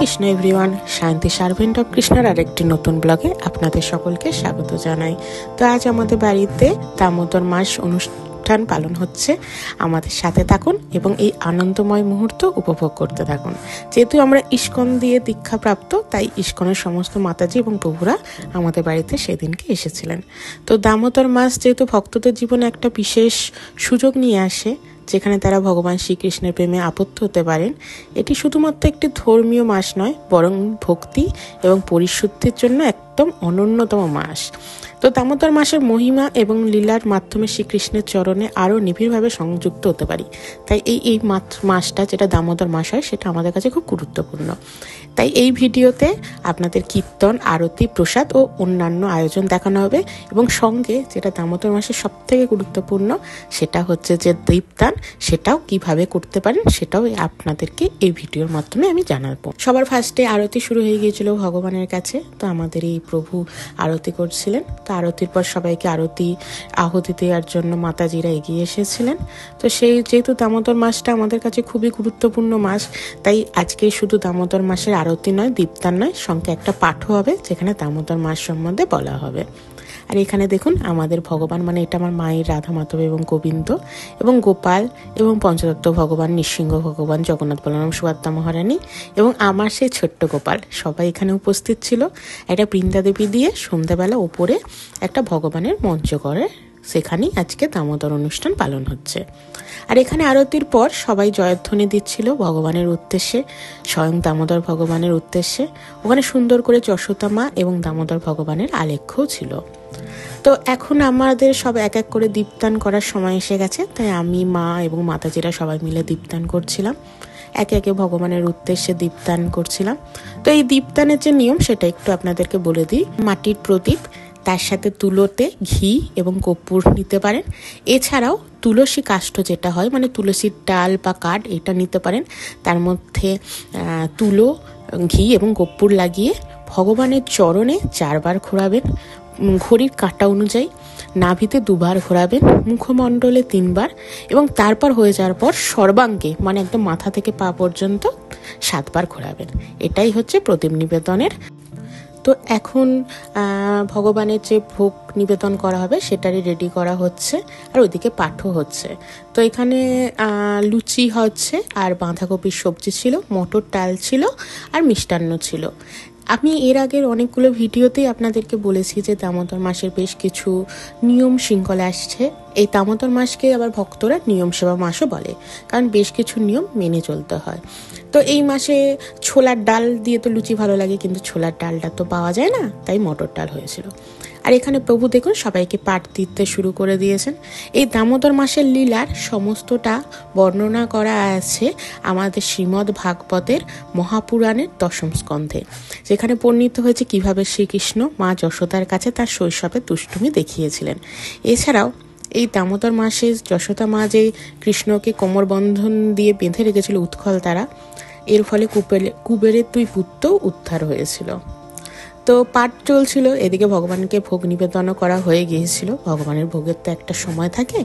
Krishna everyone, শান্তি servant of কৃষ্ণের আরেকটি নতুন ব্লগে আপনাদের সকলকে স্বাগত জানাই। তো আজ আমাদের বাড়িতে দামোদর মাস অনুষ্ঠান পালন হচ্ছে। আমাদের সাথে থাকুন এবং এই আনন্দময় মুহূর্ত উপভোগ করতে থাকুন। যেহেতু আমরা ইস্কন দিয়ে দীক্ষাপ্রাপ্ত, তাই ইস্কনের সমস্ত মাতাজি এবং প্রভুরা আমাদের বাড়িতে সেদিনকে এসেছিলেন। তো দামোদর মাস যেহেতু ভক্তদের জীবনে একটা বিশেষ সুযোগ নিয়ে আসে, যেখানে তারা ভগবান শ্রীকৃষ্ণের প্রেমে আবদ্ধ হতে পারেন। এটি শুধুমাত্র একটি ধর্মীয় মাস নয়, বরং ভক্তি এবং পরিশুদ্ধির জন্য একদম অনন্যতম মাস। তো দামোদর মাসের মহিমা এবং লীলার মাধ্যমে শ্রীকৃষ্ণের চরণে আরও নিবিড়ভাবে সংযুক্ত হতে পারি। তাই এই মাসটা যেটা দামোদর মাস হয়, সেটা আমাদের কাছে খুব গুরুত্বপূর্ণ। তাই এই ভিডিওতে আপনাদের কীর্তন, আরতি, প্রসাদ ও অন্যান্য আয়োজন দেখানো হবে, এবং সঙ্গে যেটা দামোদর মাসের সবথেকে গুরুত্বপূর্ণ, সেটা হচ্ছে যে দীপদান, সেটাও কিভাবে করতে পারেন সেটাও আপনাদেরকে এই ভিডিওর মাধ্যমে আমি জানাবো। সবার ফার্স্টে আরতি শুরু হয়ে গিয়েছিল ভগবানের কাছে। তো আমাদের এই প্রভু আরতি করছিলেন। তো আরতির পর সবাইকে আহুতি দেওয়ার জন্য মাতাজিরা এগিয়ে এসেছিলেন। তো যেহেতু দামোদর মাসটা আমাদের কাছে খুবই গুরুত্বপূর্ণ মাস, তাই আজকে শুধু দামোদর মাসের আরতি নয়, দীপদান নয়, সঙ্গে একটা পাঠও হবে, যেখানে দামোদর মাস সম্বন্ধে বলা হবে। আর এখানে দেখুন আমাদের ভগবান, মানে এটা আমার মায়ের রাধা মাধব এবং গোবিন্দ এবং গোপাল এবং পঞ্চতত্ত্ব ভগবান, নৃসিংহ ভগবান, জগন্নাথ বলরাম, সুভদ্রা মহারানী এবং আমার সেই ছোট্ট গোপাল, সবাই এখানে উপস্থিত ছিল। একটা বৃন্দাদেবী দিয়ে সন্ধ্যাবেলা উপরে একটা ভগবানের মঞ্চ করে, সেখানেই আজকে দামোদর অনুষ্ঠান পালন হচ্ছে। আর এখানে আরতির পর সবাই জয়ধ্বনি দিচ্ছিল ভগবানের উদ্দেশ্যে, স্বয়ং দামোদর ভগবানের উদ্দেশ্যে। ওখানে সুন্দর করে যশোদা মা এবং দামোদর ভগবানের আলেখ্যও ছিল। তো এখন আমাদের সব এক এক করে দীপদান করার সময় এসে গেছে। তাই আমি, মা এবং মাতাজিরা সবাই মিলে দীপদান করছিলাম, একে একে ভগবানের উদ্দেশ্যে দীপদান করছিলাম। তো এই দীপদানের যে নিয়ম, সেটা একটু আপনাদেরকে বলে দিই। মাটির প্রদীপ, তার সাথে তুলোতে ঘি এবং কর্পূর নিতে পারেন। এছাড়াও তুলসী কাষ্ঠ যেটা হয়, মানে তুলসীর ডাল বা কাঠ, এটা নিতে পারেন। তার মধ্যে তুলো, ঘি এবং কর্পূর লাগিয়ে ভগবানের চরণে 4 বার ঘোরাবেন, ঘড়ির কাঁটা অনুযায়ী নাভিতে 2 বার ঘোরাবেন, মুখমণ্ডলে 3 বার, এবং তারপর হয়ে যাওয়ার পর সর্বাঙ্গে, মানে একদম মাথা থেকে পা পর্যন্ত 7 বার ঘোরাবেন। এটাই হচ্ছে প্রদীপ নিবেদনের। তো এখন ভগবানের যে ভোগ নিবেদন করা হবে সেটারই রেডি করা হচ্ছে, আর ওইদিকে পাঠও হচ্ছে। তো এখানে লুচি হচ্ছে, আর বাঁধাকপির সবজি ছিল, মটর ডাল ছিল, আর মিষ্টান্ন ছিল। আমি এর আগের অনেকগুলো ভিডিওতেই আপনাদেরকে বলেছি যে দামোদর মাসের বেশ কিছু নিয়ম শৃঙ্খলা আসছে। এই দামোদর মাসকে আবার ভক্তরা নিয়ম সেবা মাসও বলে, কারণ বেশ কিছু নিয়ম মেনে চলতে হয়। তো এই মাসে ছোলার ডাল দিয়ে তো লুচি ভালো লাগে, কিন্তু ছোলার ডালটা তো পাওয়া যায় না, তাই মটর ডাল হয়েছিল। আর এখানে প্রভু দেখুন সবাইকে পাঠ দিতে শুরু করে দিয়েছেন। এই দামোদর মাসের লীলার সমস্তটা বর্ণনা করা আছে আমাদের শ্রীমদ্ ভাগবতের মহাপুরাণের 10ম স্কন্ধে, যেখানে বর্ণিত হয়েছে কিভাবে শ্রীকৃষ্ণ মা যশোদার কাছে তার শৈশবে দুষ্টুমি দেখিয়েছিলেন। এছাড়াও এই দামোদর মাসে যশোদা মা যে কৃষ্ণকে কোমরবন্ধন দিয়ে বেঁধে রেখেছিল উৎকল তারা, এর ফলে কুবেরের 2 পুত্র উদ্ধার হয়েছিল। তো পাঠ চলছিল, এদিকে ভগবানকে ভোগ নিবেদনও করা হয়ে গিয়েছিল। ভগবানের ভোগের তো একটা সময় থাকে।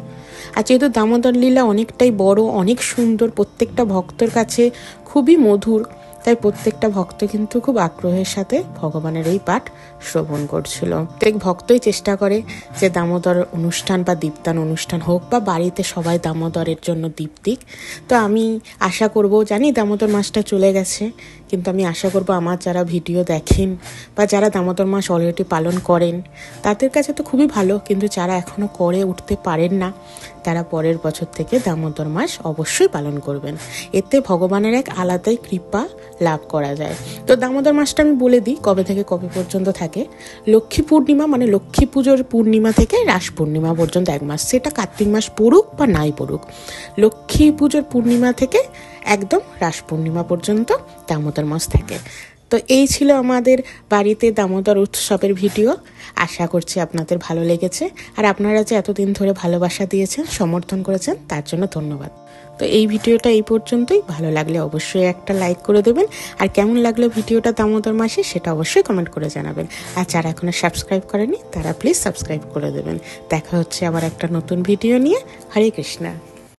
আর যেহেতু দামোদর লীলা অনেকটাই বড়, অনেক সুন্দর, প্রত্যেকটা ভক্তর কাছে খুবই মধুর, তাই প্রত্যেকটা ভক্ত কিন্তু খুব আগ্রহের সাথে ভগবানের এই পাঠ শ্রবণ করছিল। প্রত্যেক ভক্তই চেষ্টা করে যে দামোদর অনুষ্ঠান বা দীপদান অনুষ্ঠান হোক, বা বাড়িতে সবাই দামোদরের জন্য দীপ দিক। তো আমি আশা করব, জানি দামোদর মাসটা চলে গেছে, কিন্তু আমি আশা করব আমার যারা ভিডিও দেখেন বা যারা দামোদর মাস অলরেডি পালন করেন, তাদের কাছে তো খুবই ভালো, কিন্তু যারা এখনও করে উঠতে পারেন না, তারা পরের বছর থেকে দামোদর মাস অবশ্যই পালন করবেন। এতে ভগবানের এক আলাদাই কৃপা লাভ করা যায়। তো দামোদর মাসটা আমি বলে দিই কবে থেকে কবে পর্যন্ত থাকে। লক্ষ্মী পূর্ণিমা, মানে লক্ষ্মী পুজোর পূর্ণিমা থেকে রাস পূর্ণিমা পর্যন্ত 1 মাস, সেটা কার্তিক মাস পড়ুক বা নাই পড়ুক। লক্ষ্মী পুজোর পূর্ণিমা থেকে একদম রাস পূর্ণিমা পর্যন্ত দামোদর মাস থাকে। তো এই ছিল আমাদের বাড়িতে দামোদর উৎসবের ভিডিও। আশা করছি আপনাদের ভালো লেগেছে, আর আপনারা যে এতদিন ধরে ভালোবাসা দিয়েছেন, সমর্থন করেছেন, তার জন্য ধন্যবাদ। তো এই ভিডিওটা এই পর্যন্তই। ভালো লাগলে অবশ্যই একটা লাইক করে দেবেন, আর কেমন লাগলো ভিডিওটা দামোদর মাসে সেটা অবশ্যই কমেন্ট করে জানাবেন। আর যারা এখনো সাবস্ক্রাইব করেনি তারা প্লিজ সাবস্ক্রাইব করে দেবেন। দেখা হচ্ছে আবার একটা নতুন ভিডিও নিয়ে। হরে কৃষ্ণা।